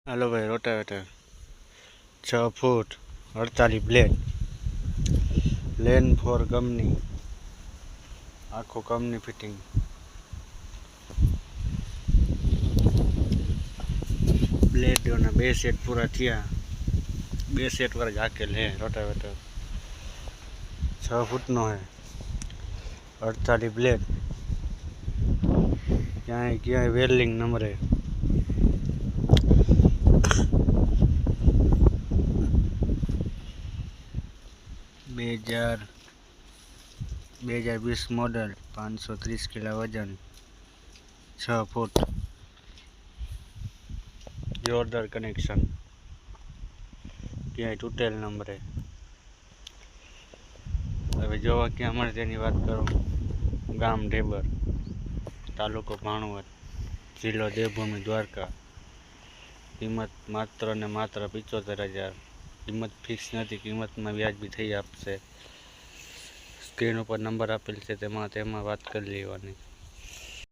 Hello भाई rotavator 6 foot 48 blade lane for company आखो company fitting blade ना 2 set पूरा थिया 2 सेट वर हाकेल है रोटावेटर 6 फूट नो है 48 ब्लेड क्या वेल्डिंग नंबर है 2020 मॉडल 530 किलो वजन 6 फूट जोरदार कनेक्शन क्या टूटेल नंबर है हवे जो क्या अमर तेनी बात करूँ गाम ढेबर तालुको भाणवत जिल्लो देवभूमि द्वारका किंमत मात्र ने मात्र 75,000 किंमत फिक्स नहीं किंमत में व्याज भी थी आपसे स्क्रीन पर नंबर आपेल है तेमा बात कर लेवानी।